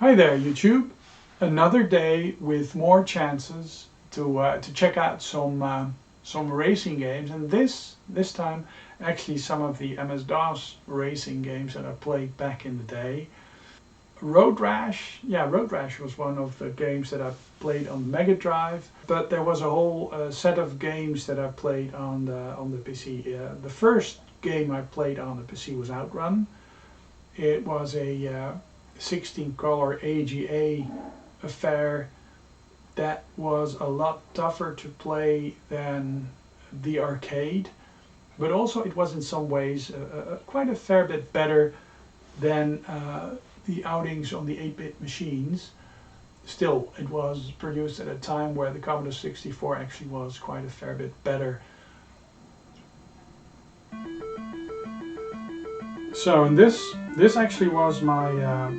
Hi there, YouTube. Another day with more chances to check out some racing games, and this time actually some of the MS-DOS racing games that I played back in the day. Road Rash, yeah, Road Rash was one of the games that I played on Mega Drive, but there was a whole set of games that I played on the PC. The first game I played on the PC was Outrun. It was a 16 color AGA affair that was a lot tougher to play than the arcade, but also it was in some ways quite a fair bit better than the outings on the 8-bit machines. Still, it was produced at a time where the Commodore 64 actually was quite a fair bit better. So, and this actually was my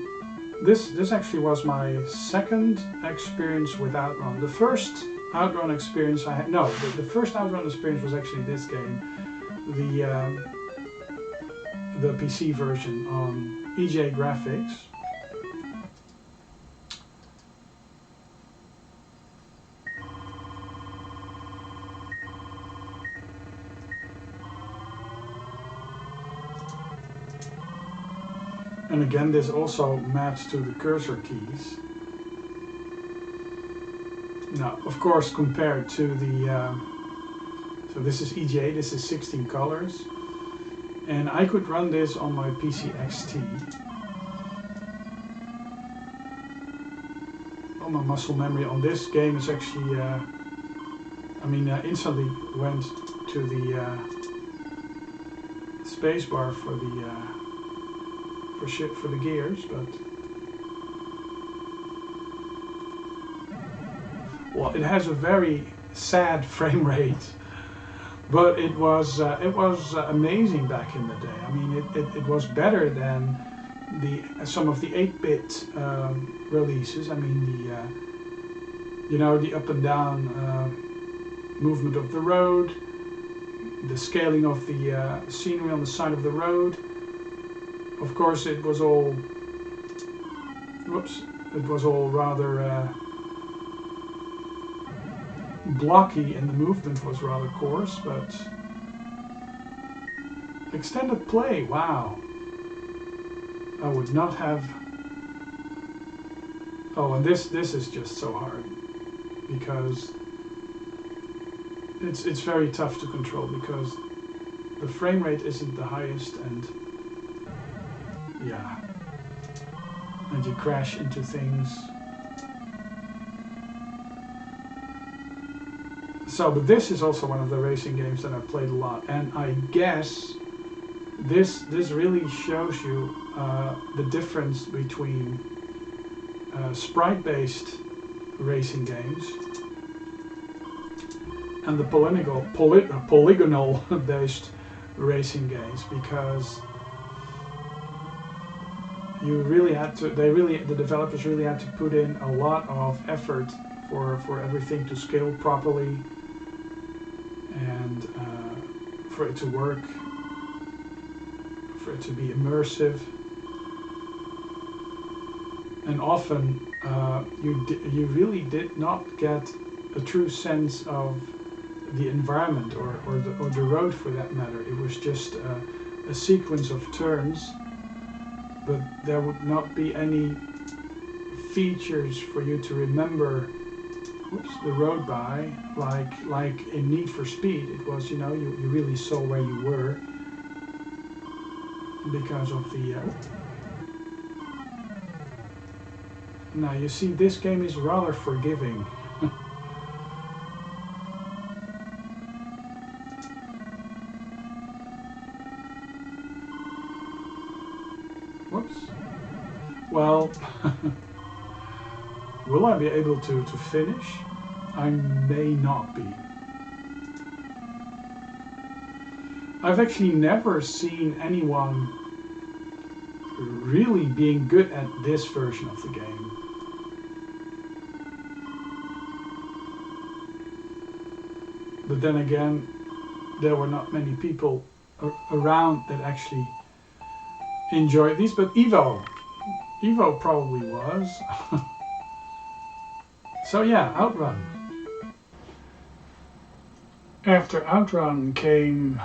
this actually was my second experience with Outrun. The first Outrun experience I had, the first Outrun experience was actually this game, the PC version on EJ Graphics. And again, this also maps to the cursor keys. Now, of course, compared to the, so this is EJ, this is 16 colors. And I could run this on my PC XT. Oh, my muscle memory on this game is actually, instantly went to the spacebar for the for the gears, but well, it has a very sad frame rate, but it was amazing back in the day. I mean, it was better than some of the 8-bit releases. I mean, the up and down movement of the road, the scaling of the scenery on the side of the road. Of course, it was all rather blocky, and the movement was rather coarse, but extended play, wow. I would not have. Oh, and this is just so hard because it's very tough to control because the frame rate isn't the highest, and yeah, and you crash into things. So, but this is also one of the racing games that I played a lot, and I guess this really shows you the difference between sprite-based racing games and the polygonal-based racing games, because you really had to. The developers really had to put in a lot of effort for everything to scale properly and for it to work, for it to be immersive. And often you really did not get a true sense of the environment or the road, for that matter. It was just a sequence of turns, but there would not be any features for you to remember the road by, like in Need for Speed. It was, you really saw where you were because of the now you see, this game is rather forgiving. Whoops. Well, will I be able to finish? I may not be. I've actually never seen anyone really being good at this version of the game. But then again, there were not many people around that actually enjoyed these. But Evo, Evo probably was. So yeah, Outrun. After Outrun came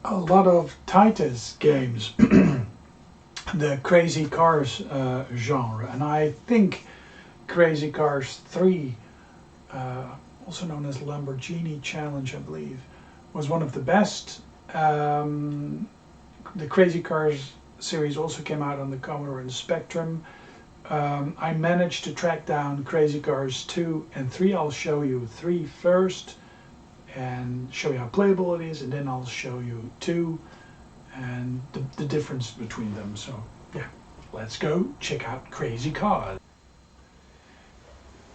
a lot of Titus games, the Crazy Cars genre, and I think Crazy Cars 3, also known as Lamborghini Challenge, I believe, was one of the best. The Crazy Cars series also came out on the Commodore and Spectrum. I managed to track down Crazy Cars 2 and 3. I'll show you 3 first and show you how playable it is, and then I'll show you 2 and the difference between them. So yeah, let's go check out Crazy Cars.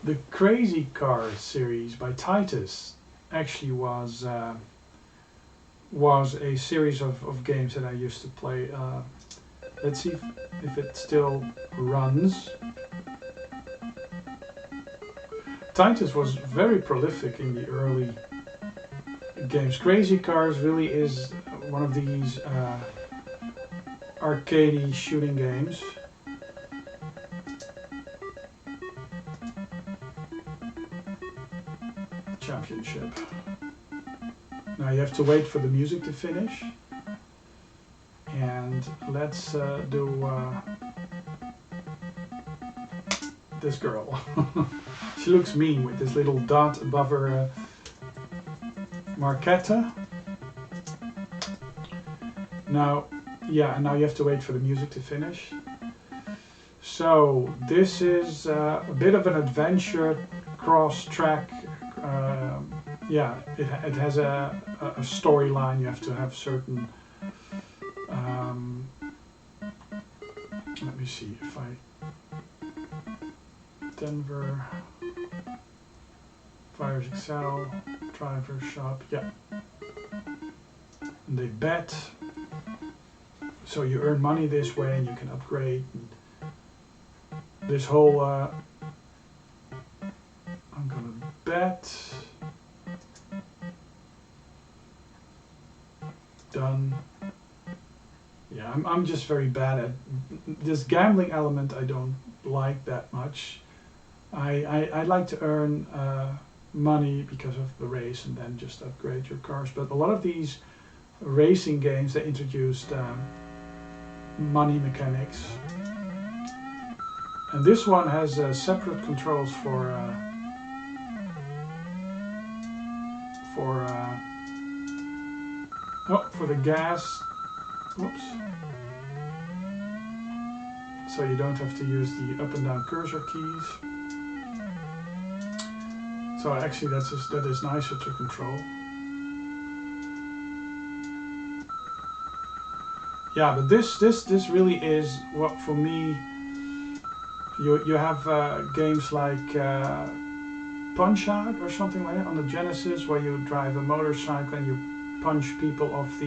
The Crazy Cars series by Titus actually was a series of games that I used to play. Let's see if it still runs. Titus was very prolific in the early games. Crazy Cars really is one of these arcade shooting games. Championship. Now you have to wait for the music to finish. And let's do this girl. She looks mean with this little dot above her Marquetta. Now, yeah, and now you have to wait for the music to finish. So this is a bit of an adventure cross-track. Yeah, it has a storyline. You have to have certain. Let me see if I. Denver. Fires Excel. Driver shop. Yeah. And they bet. So you earn money this way, and you can upgrade. And this whole. I'm gonna bet. Done. Yeah, I'm just very bad at this gambling element. I don't like that much. I like to earn money because of the race and then just upgrade your cars. But a lot of these racing games, they introduced money mechanics. And this one has separate controls for the gas. Oops. So you don't have to use the up and down cursor keys. So actually that is nicer to control. Yeah, but this really is what for me. You have games like Punch Out or something like that on the Genesis, where you drive a motorcycle and you punch people off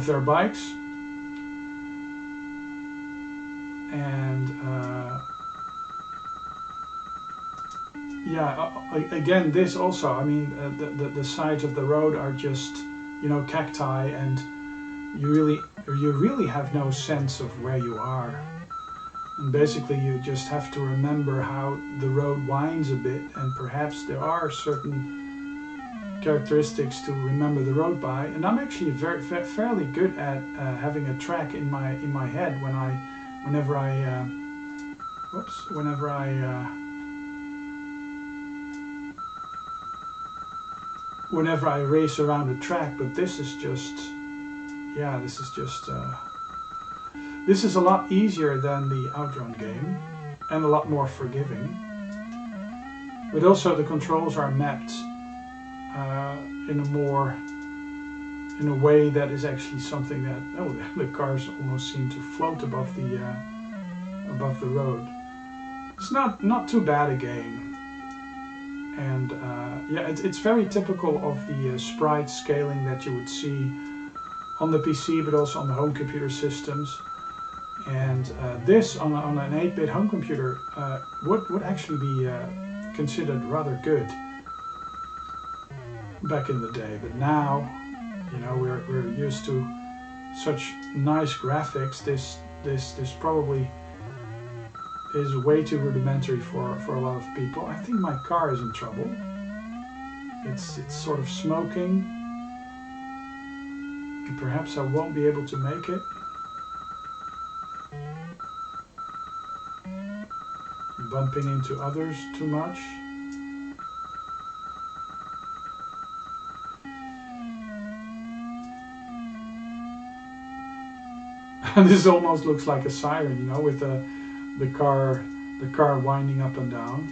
their bikes. And yeah, again, this also. I mean, the sides of the road are just cacti, and you really have no sense of where you are. And basically, you just have to remember how the road winds a bit, and perhaps there are certain characteristics to remember the road by. And I'm actually fairly good at having a track in my head whenever I race around a track. But this is just this is a lot easier than the Outrun game, and a lot more forgiving. But also the controls are mapped in a way that is actually something that the cars almost seem to float above the road. It's not too bad a game, and yeah, it's very typical of the sprite scaling that you would see on the PC, but also on the home computer systems. And this on an 8-bit home computer would actually be considered rather good back in the day. But now, we're used to such nice graphics. this probably is way too rudimentary for a lot of people. I think my car is in trouble. It's sort of smoking. And perhaps I won't be able to make it. Bumping into others too much. This almost looks like a siren, you know, with the car winding up and down.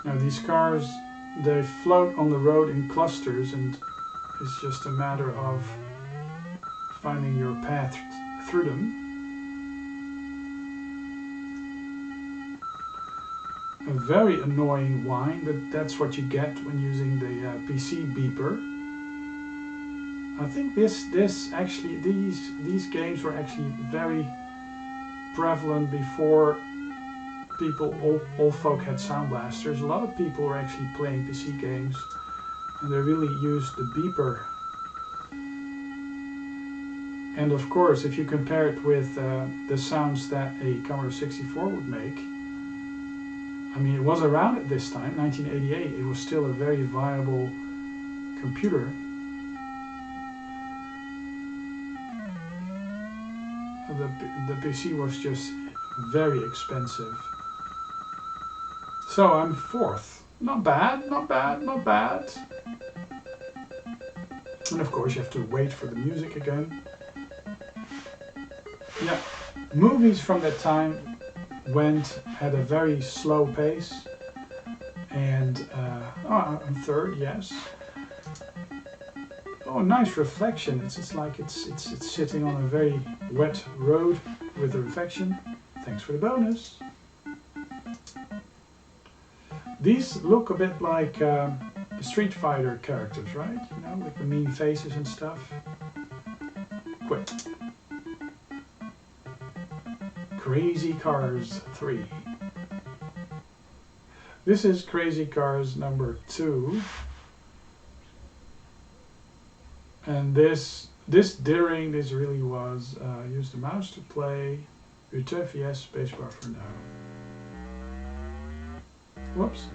Now these cars, they float on the road in clusters, and it's just a matter of finding your path through them. A very annoying whine, but that's what you get when using the PC beeper. I think these games were actually very prevalent before old folk had sound blasters. A lot of people were actually playing PC games, and they really used the beeper. And of course, if you compare it with the sounds that a Commodore 64 would make, I mean, it was around at this time, 1988. It was still a very viable computer. The PC was just very expensive. So I'm fourth. Not bad, not bad, not bad. And of course you have to wait for the music again. Yeah, movies from that time went at a very slow pace. And I'm third, yes. Oh, nice reflection. It's like it's sitting on a very wet road with a reflection. Thanks for the bonus. These look a bit like Street Fighter characters, right? You know, with the mean faces and stuff. Quit. Crazy Cars 3. This is Crazy Cars number 2. And this really was use the mouse to play. Utf, yes, spacebar for now. Whoops.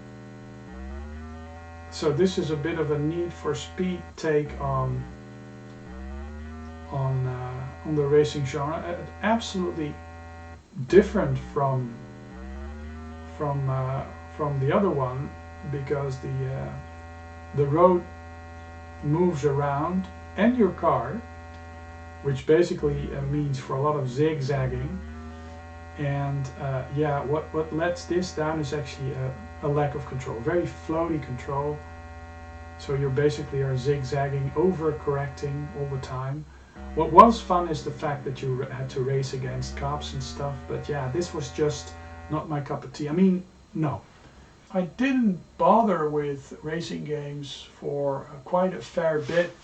So this is a bit of a Need for Speed take on the racing genre. Absolutely different from the other one, because the road moves around, and your car, which basically means for a lot of zigzagging. And yeah, what lets this down is actually a lack of control, very floaty control. So you basically are zigzagging, over-correcting all the time. What was fun is the fact that you had to race against cops and stuff, but yeah, this was just not my cup of tea. I mean, no. I didn't bother with racing games for quite a fair bit,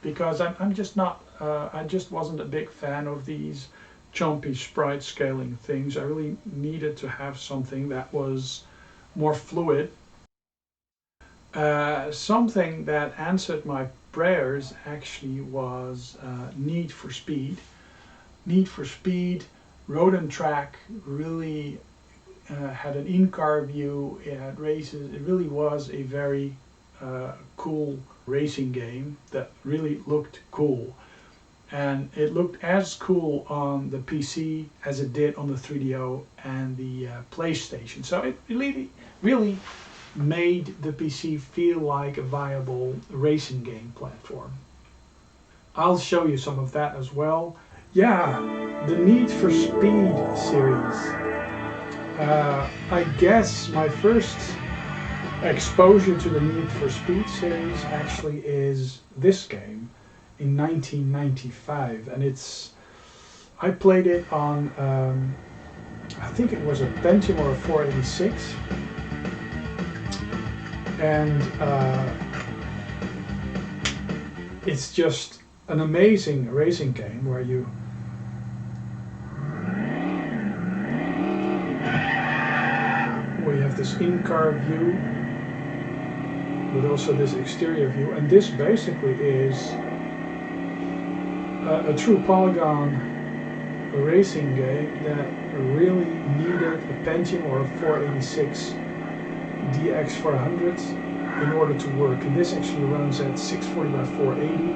because I'm just not, I just wasn't a big fan of these chompy sprite scaling things. I really needed to have something that was more fluid. Something that answered my prayers actually was Need for Speed. Need for Speed, Road and Track really had an in-car view. It had races. It really was a very cool racing game that really looked cool. And it looked as cool on the PC as it did on the 3DO and the PlayStation. So it really made the PC feel like a viable racing game platform. I'll show you some of that as well. Yeah, the Need for Speed series. I guess my first exposure to the Need for Speed series actually is this game in 1995, and I played it on I think it was a Pentium or a 486, and it's just an amazing racing game where you have this in-car view, but also this exterior view, and this basically is a true Polygon racing game that really needed a Pentium or a 486 DX400 in order to work. And this actually runs at 640 by 480,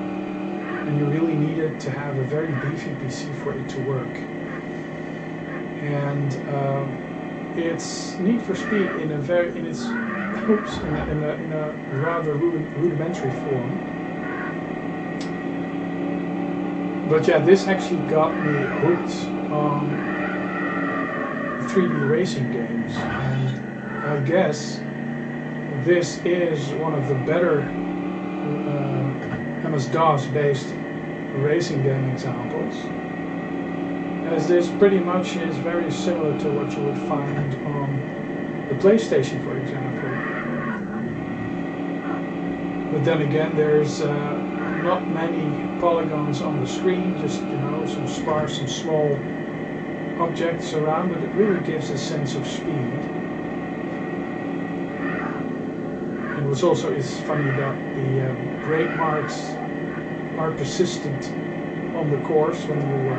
and you really needed to have a very beefy PC for it to work. And it's Need for Speed in a rather rudimentary form. But yeah, this actually got me hooked on 3D racing games, and I guess this is one of the better MS-DOS based racing game examples, as this pretty much is very similar to what you would find on the PlayStation, for example. But then again, there's not many polygons on the screen, just some sparse and small objects around, but it really gives a sense of speed. And what's also is funny that the brake marks are persistent on the course when you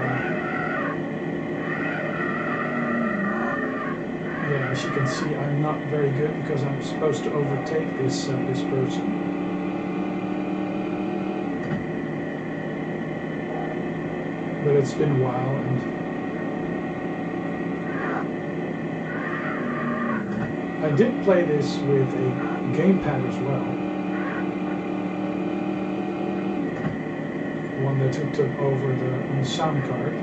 yeah, as you can see, I'm not very good because I'm supposed to overtake this person. But it's been a while, and I did play this with a gamepad as well. One that took over the sound card.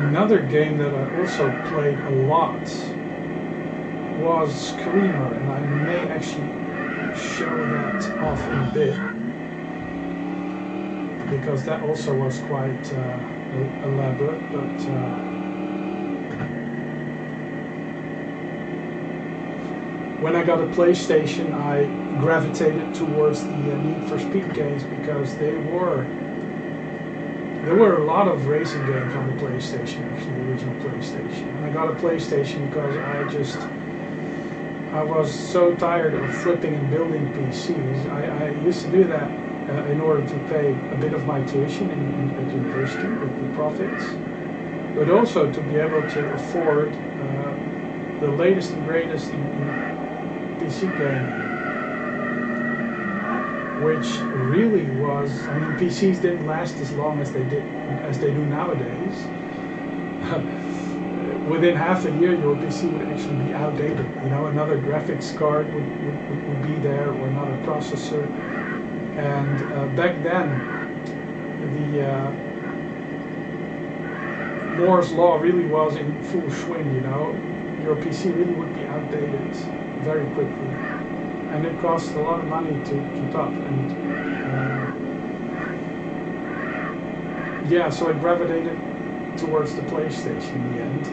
Another game that I also played a lot was Screamer, and I may actually show that off in a bit, because that also was quite elaborate, but when I got a PlayStation, I gravitated towards the Need for Speed games, because there were a lot of racing games on the PlayStation, actually the original PlayStation. And I got a PlayStation because I was so tired of flipping and building PCs. I used to do that in order to pay a bit of my tuition at university with the profits, but also to be able to afford the latest and greatest in PC gaming, which really was, I mean, PCs didn't last as long as they do nowadays. Within half a year, your PC would actually be outdated. Another graphics card would be there, or another processor. And back then, the Moore's law really was in full swing. Your PC really would be outdated very quickly, and it cost a lot of money to keep up. And yeah, so I gravitated towards the PlayStation in the end.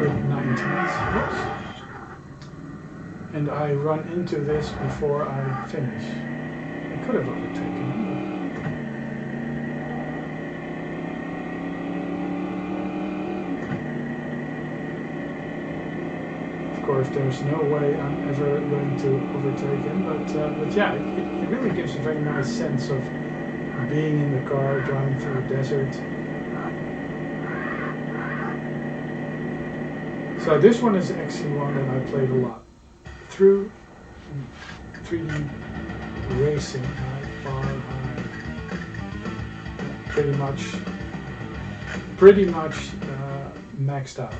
Mid-90s, oops. And I run into this before I finish. I could have overtaken him. Of course, there's no way I'm ever going to overtake him, but yeah, it really gives a very nice sense of being in the car, driving through the desert. So this one is actually one that I played a lot. Through 3D racing, high, far, high. Pretty much maxed out.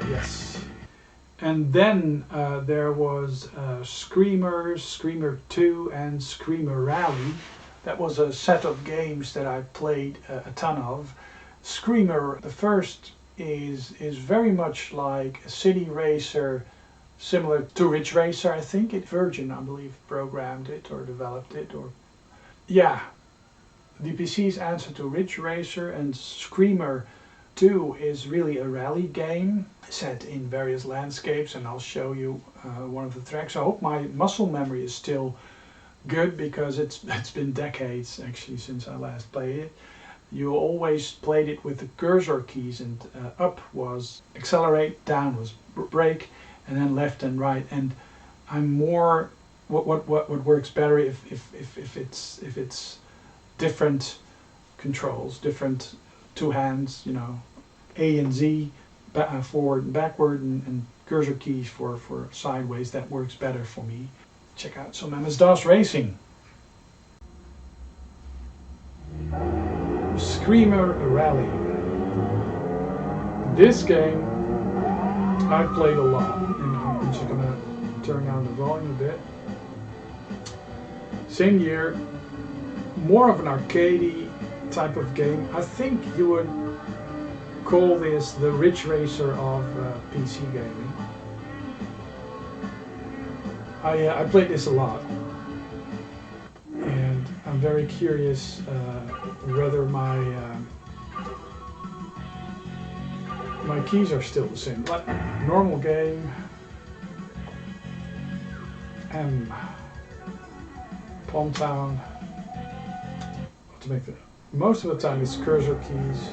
Yes. And then there was Screamer, Screamer 2, and Screamer Rally. That was a set of games that I played a ton of. Screamer, the first, is very much like a city racer, similar to Ridge Racer. I think Virgin, I believe, programmed it or developed it. Or yeah, the PC's answer to Ridge Racer. And Screamer 2 is really a rally game set in various landscapes, and I'll show you one of the tracks. I hope my muscle memory is still good, because it's been decades actually since I last played it. you always played it with the cursor keys, and up was accelerate, down was brake, and then left and right. And I'm more what works better if it's different controls, different two hands, you know, A and Z, forward and backward, and cursor keys for sideways. That works better for me. Check out some MS-DOS racing. Screamer Rally. This game I've played a lot, and I'm just gonna turn down the volume a bit. Same year, more of an arcady type of game. I think you would call this the Ridge Racer of PC gaming. I played this a lot, and I'm very curious whether my keys are still the same. Like normal game, M, Palm Town. To make the most of the time it's cursor keys.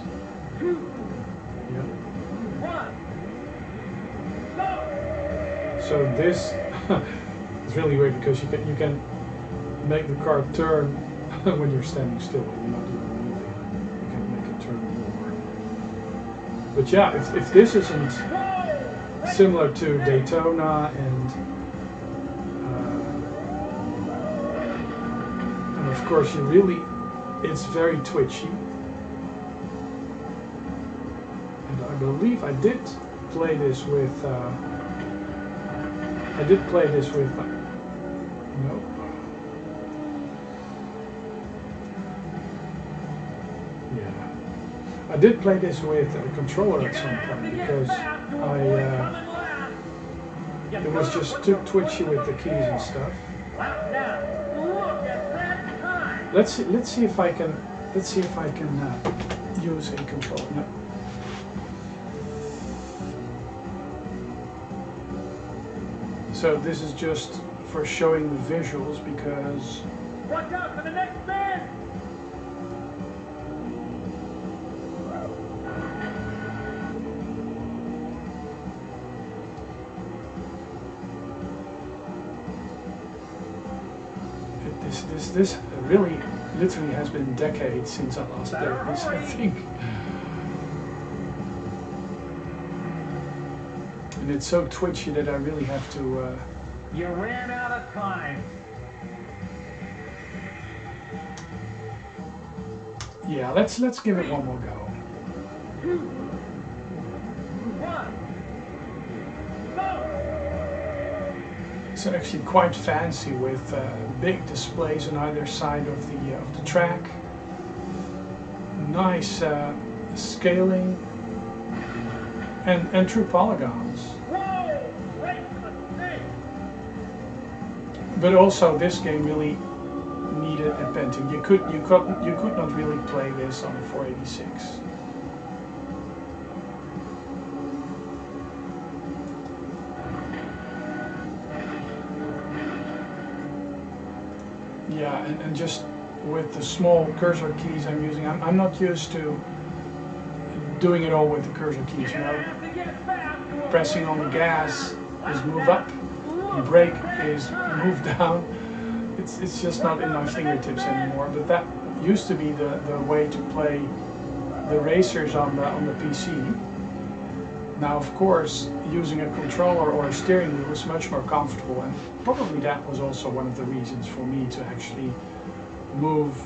Yeah. So this is really weird because you can make the car turn when you're standing still and you're not even moving. You can make it turn more. But yeah, if this isn't similar to Daytona and of course it's very twitchy. And I believe I did play this with no. Yeah. I did play this with a controller at some point because it was just too twitchy with the keys and stuff. Let's see if I can use a controller. No. So this is just for showing the visuals because watch out for the next man. This really literally has been decades since I last played this, I think. And it's so twitchy that I really have to... You ran out of time. Yeah, let's give it one more go. 2, 1, go! It's actually quite fancy with big displays on either side of the track. Nice scaling and true polygons. Whoa! Right to the snake! But also, this game really needed a Pentium. You could not really play this on a 486. Yeah, and just with the small cursor keys I'm using, I'm not used to doing it all with the cursor keys. You know, pressing on the gas is move up, the brake is move down. It's just not in my fingertips anymore. But that used to be the way to play the racers on the PC. Now, of course, using a controller or a steering wheel is much more comfortable, and probably that was also one of the reasons for me to actually move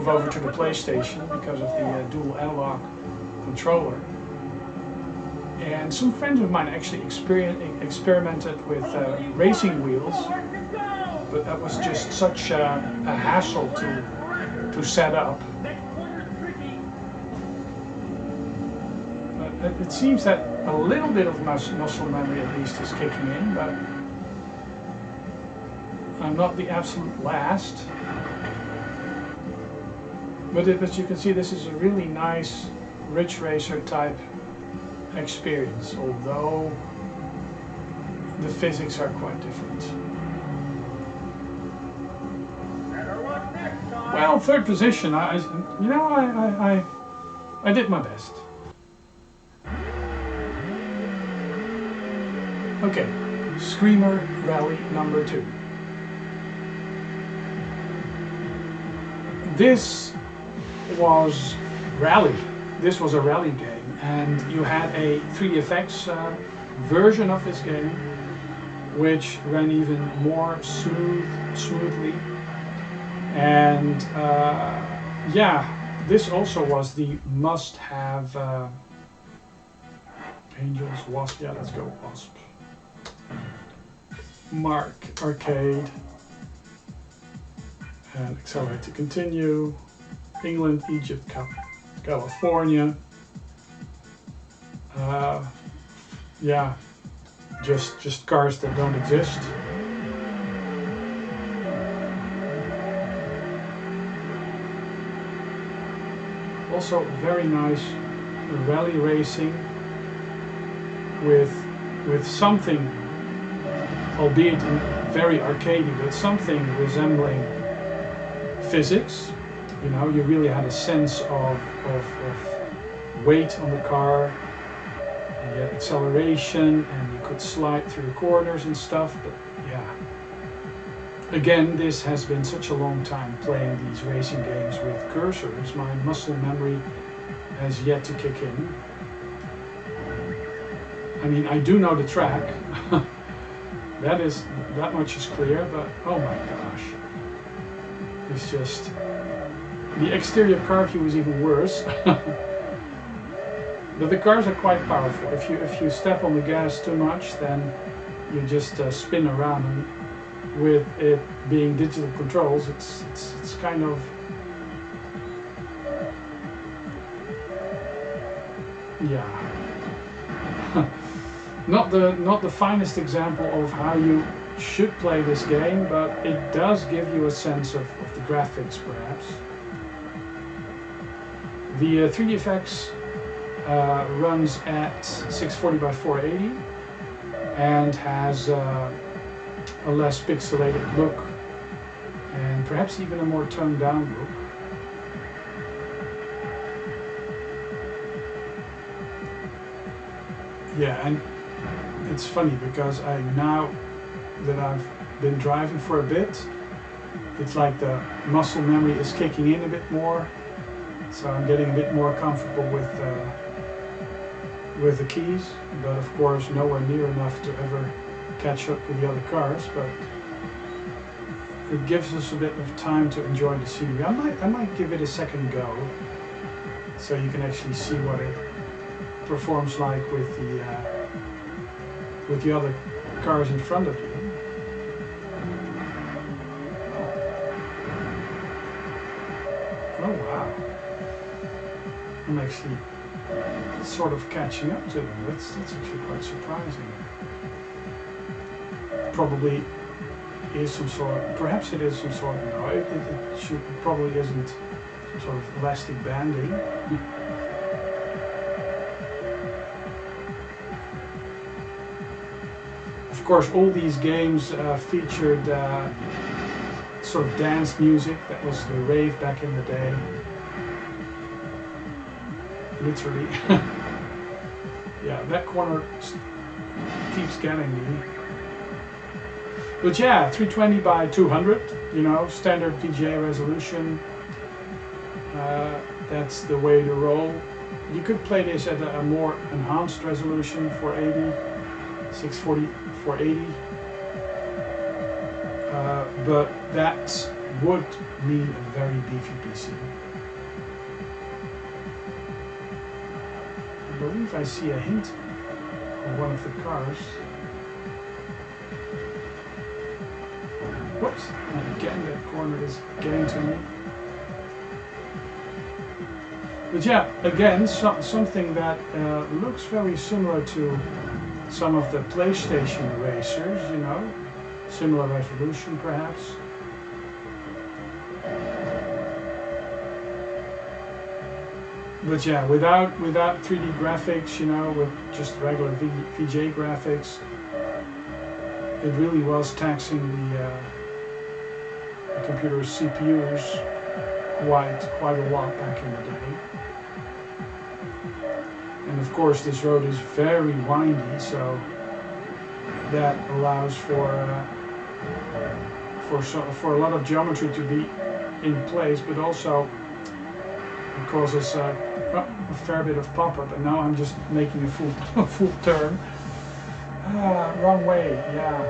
over to the PlayStation, because of the dual analog controller. And some friends of mine actually experimented with racing wheels, but that was just such a hassle to set up. It seems that a little bit of muscle memory at least is kicking in, but I'm not the absolute last. But as you can see, this is a really nice Ridge Racer type experience, although the physics are quite different. Better luck next time. Well, third position. You know, I did my best. Okay, Screamer Rally number 2. This was rally. This was a rally game, and you had a 3DFX version of this game, which ran even more smoothly. And yeah, this also was the must-have. Angels, Wasp. Yeah, let's go Wasp. Mark Arcade. And accelerate to continue. England, Egypt, California. Yeah, just cars that don't exist. Also very nice rally racing with something, albeit very arcadey, but something resembling physics. You know, you really had a sense of weight on the car, and you had acceleration, and you could slide through the corners and stuff. But yeah, again, this has been such a long time playing these racing games with cursors. My muscle memory has yet to kick in. I mean, I do know the track. That much is clear, but oh my gosh. It's just, the exterior car view is even worse. But the cars are quite powerful. If you step on the gas too much, then you just spin around. And with it being digital controls, it's kind of, yeah, not the finest example of how you should play this game, but it does give you a sense of the graphics, perhaps. The 3DFX runs at 640 by 480 and has a less pixelated look and perhaps even a more toned down look. Yeah, and it's funny because now that I've been driving for a bit, it's like the muscle memory is kicking in a bit more, so I'm getting a bit more comfortable with the keys, but of course nowhere near enough to ever catch up with the other cars. But it gives us a bit of time to enjoy the scenery. I might give it a second go, so you can actually see what it performs like with the other cars in front of you. Oh wow! I'm actually sort of catching up to them. That's actually quite surprising. Probably is some sort. Perhaps it is some sort. No, it probably isn't some sort of elastic banding. Of course, all these games featured sort of dance music. That was the rave back in the day. Literally. Yeah, that corner keeps getting me. But yeah, 320 by 200, you know, standard VGA resolution. That's the way to roll. You could play this at a more enhanced resolution, 480, 640, 480. But that would mean a very beefy PC. I believe I see a hint on one of the cars. Whoops, and again that corner is getting to me. But yeah, again, something that looks very similar to some of the PlayStation racers, you know, similar resolution perhaps. But yeah, without 3D graphics, you know, with just regular VGA graphics, it really was taxing the computer's CPUs. quite a lot back in the day. And of course this road is very windy, so that allows for a lot of geometry to be in place, but also it causes a fair bit of pop-up. And now I'm just making a full turn. Wrong way, yeah.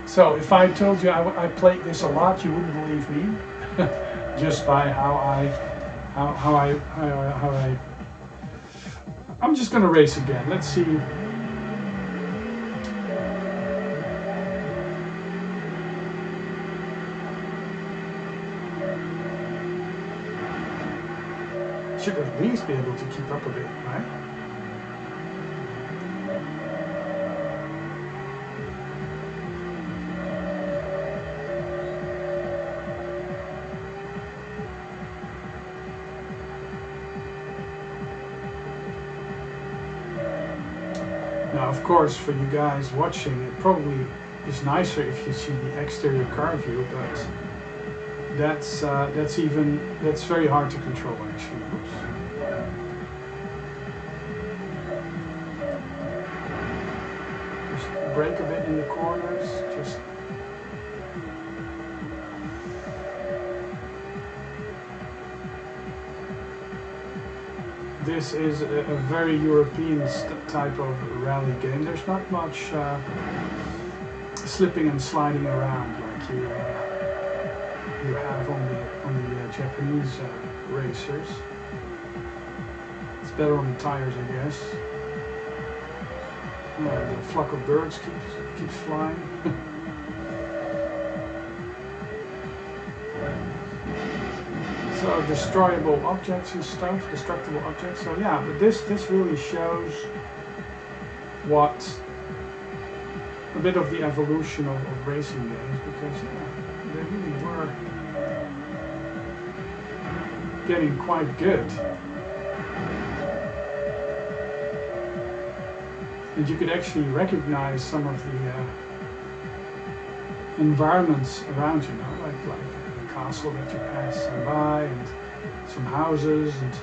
So if I told you I played this a lot, you wouldn't believe me, just by how I'm just gonna race again. Let's see. Should at least be able to keep up a bit, right? Now, of course, for you guys watching, it probably is nicer if you see the exterior car view, but that's very hard to control actually. Oops. Just brake a bit in the corners. Just this is a very European type of rally game. There's not much slipping and sliding around like you have on the Japanese racers. It's better on the tires, I guess. The flock of birds keeps flying. So destroyable objects and stuff, destructible objects. So yeah, but this really shows what a bit of the evolution of racing games, because they really were getting quite good. And you could actually recognize some of the environments around you, like the castle that you pass by, and some houses, and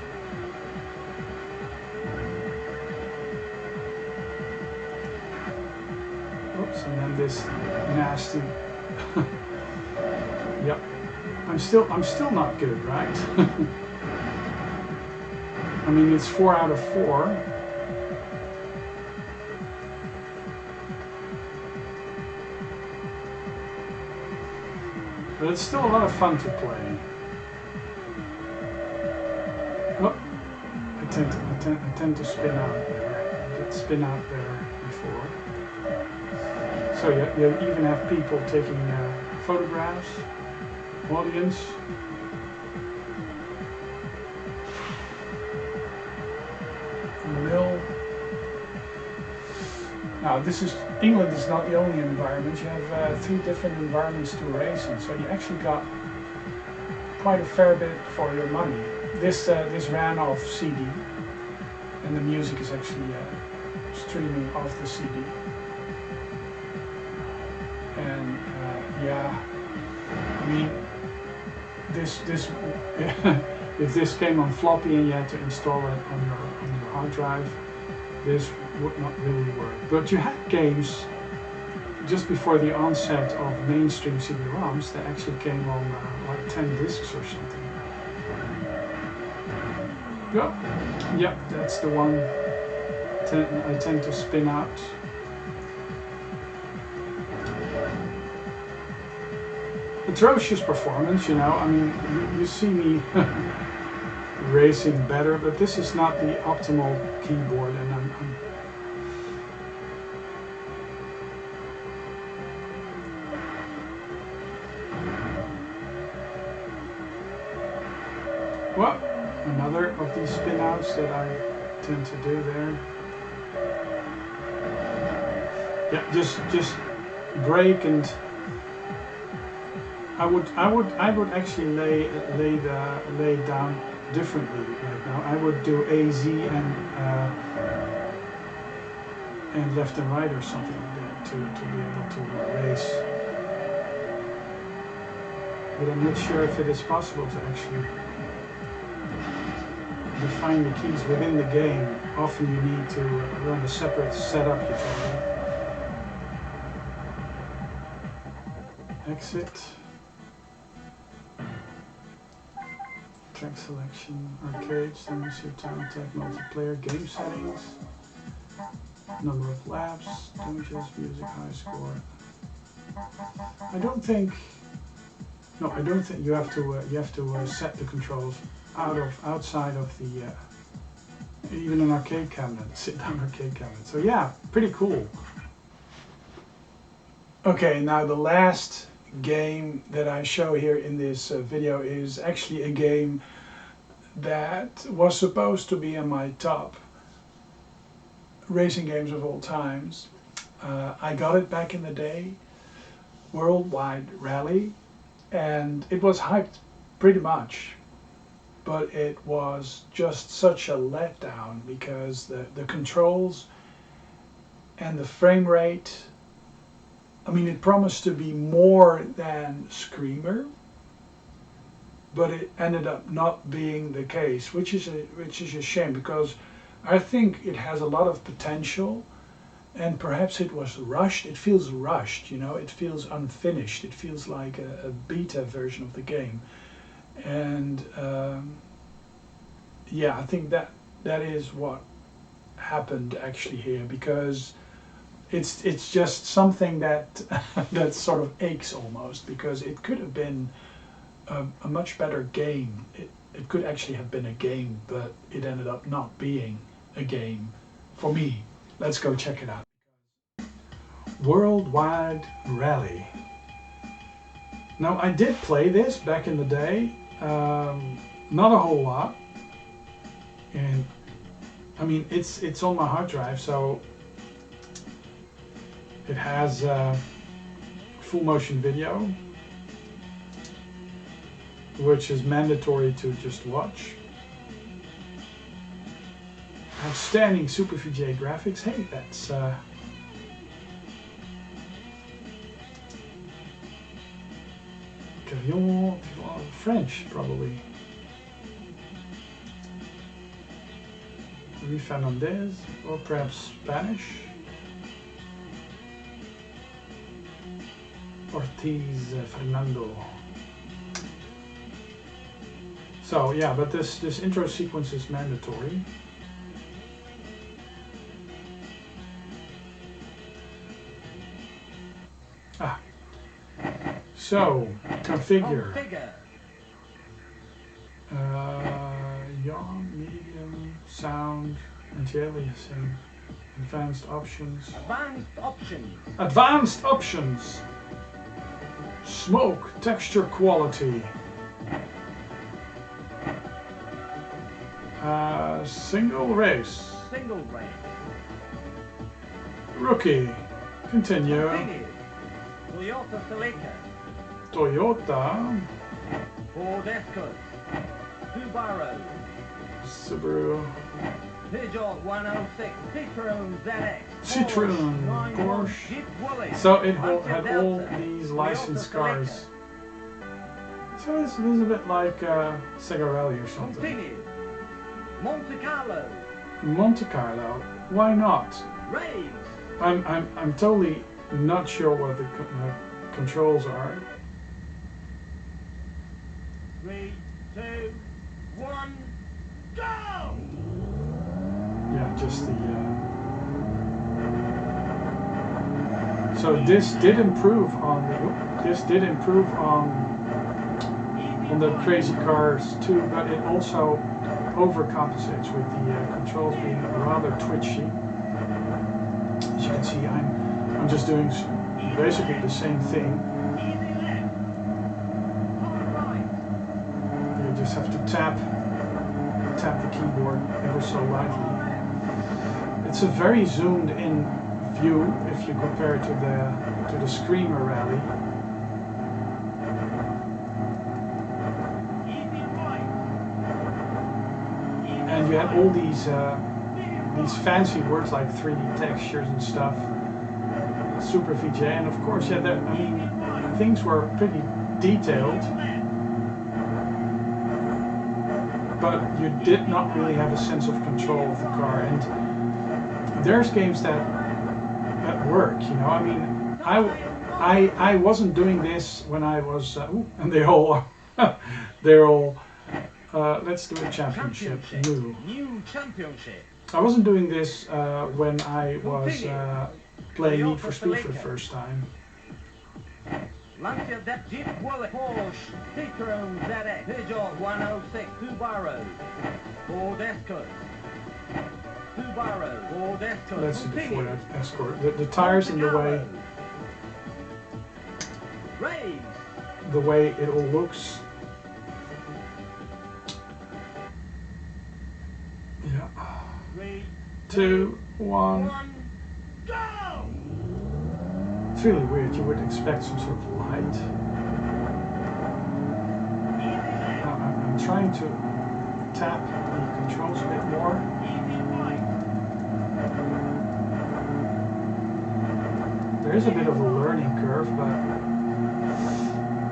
oops, and then this nasty. Yep, I'm still not good, right? I mean, it's 4 out of 4. But it's still a lot of fun to play. Oh, I tend to spin out there. I did spin out there before. So you even have people taking photographs, audience. Mill. Now England is not the only environment. You have 3 different environments to race in, so you actually got quite a fair bit for your money. This ran off CD, and the music is actually streaming off the CD. And yeah, I mean, this if this came on floppy and you had to install it on your hard drive, this would not really work. But you had games just before the onset of mainstream CD-ROMs that actually came on like 10 discs or something. Yep, that's the one I tend to spin out. Atrocious performance, I mean, you see me racing better, but this is not the optimal keyboard, and I'm well, another of these spin outs that I tend to do there. Yeah, just brake, and I would actually lay down differently right now. I would do A, Z, and left and right or something like that to be able to race but I'm not sure if it is possible to actually define the keys within the game. Often you need to run a separate setup utility. Exit. Track selection, arcade, standard time attack, multiplayer, game settings, number of laps, damages, music, high score. I don't think you have to set the controls outside of the even an arcade cabinet, sit-down arcade cabinet. So yeah, pretty cool. Okay, now the last game that I show here in this video is actually a game that was supposed to be in my top racing games of all times. I got it back in the day, Worldwide Rally, and it was hyped pretty much, but it was just such a letdown because the controls and the frame rate, I mean, it promised to be more than Screamer, but it ended up not being the case, which is a shame, because I think it has a lot of potential, and perhaps it was rushed. It feels rushed, you know, it feels unfinished. It feels like a beta version of the game. And yeah, I think that is what happened actually here, because it's just something that that sort of aches almost, because it could have been a much better game. It could actually have been a game, but it ended up not being a game for me. Let's go check it out. Worldwide Rally. Now, I did play this back in the day, not a whole lot, and I mean it's on my hard drive, so it has full motion video, which is mandatory to just watch. Outstanding Super VGA graphics. Hey, that's French, probably. Luis Fernandez, or perhaps Spanish. Ortiz Fernando. So yeah, but this intro sequence is mandatory. So configure. Yaw, medium, sound, anti-aliasing, advanced options. Advanced options. Advanced options. Smoke, texture quality. Single race. Single race. Rookie. Continue. Continue. Toyota Celica. Toyota. Ford Escort. Subaru. Peugeot 106. Citroen ZX. Citroen. Porsche. So it had all these licensed cars. So it's a bit like Sega Rally or something. Continue. Monte Carlo. Monte Carlo. Why not? Revs. I'm totally not sure what the controls are. 3, 2, 1, go! Yeah, just the. So this did improve on the Crazy Cars too, but it also overcompensates with the controls being rather twitchy. As you can see, I'm just doing basically the same thing. You just have to tap the keyboard ever so lightly. It's a very zoomed in view if you compare it to the Screamer Rally. And you had all these fancy words like 3D textures and stuff, Super VGA, and of course, yeah, I mean, things were detailed, but you did not really have a sense of control of the car. And there's games that work, you know. I mean, I wasn't doing this when I was, and they all, they're all. Let's do a championship. New championship. I wasn't doing this when I was playing Need for Speed for the first time. Lancia that Jeep Wally Porsche Citroen ZX Peugeot 106 Subaru Ford Escort Subaru Ford Escort. Let's do the Ford Escort. The tires in the way. Revs. The way it all looks. Yeah. 3, 2, 1. go! It's really weird. You would expect some sort of light. I'm trying to tap the controls a bit more. There is a bit of a learning curve, but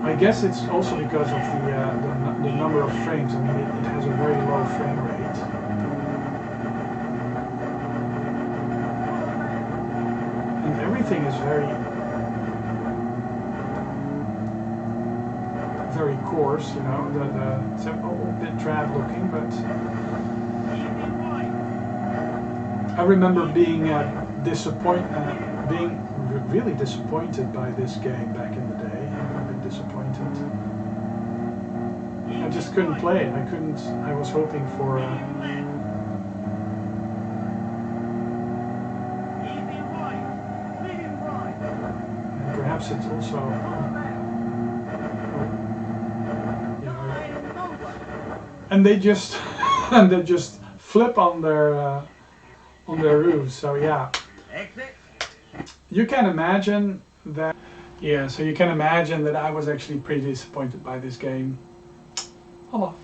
I guess it's also because of the number of frames. I mean, it has a very low frame rate. And everything is very coarse, you know. It's a bit drab looking, but I remember being really disappointed by this game back in the day. I've been disappointed. I just couldn't play it. I was hoping for and perhaps it's also and they just flip on their roofs. So yeah. Exit. You can imagine that. Yeah, so you can imagine that I was actually pretty disappointed by this game. Hello.